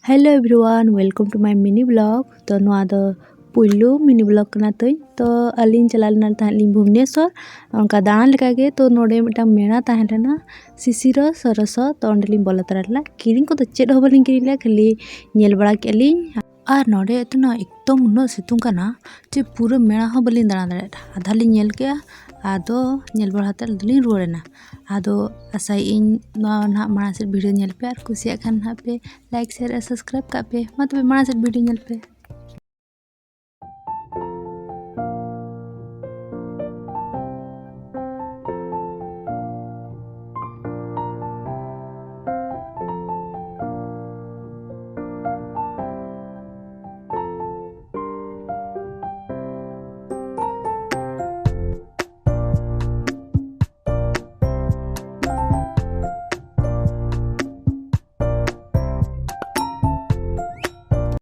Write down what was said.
Hello everyone welcome to my mini blog तो नोआ दो पुलू मिनी ब्लॉग कना तई तो अलिन चला लेना ताहली भुवनेश्वर उनका दाना लेका गे तो नोडे मिटा मेणा ताहलेना शिशिर सरस तो अंडलिन बोला तरला किरिंग को तो चेड होबलिन किरिले खाली नेल बड़ा केलिन और नोडे इतना एकदम उन्नो सितुंग कना जे पूरा मेणा हो बलिन दाना दाड़ा आधा लिन नेल के आदो नेल बड़ाते लिन रुआरेना आदो आशा इन ना माड़ा से वीडियो नेल पे और कुसिया खान पे लाइक शेयर सब्सक्राइब का पे मत माड़ा से वीडियो नेल पे।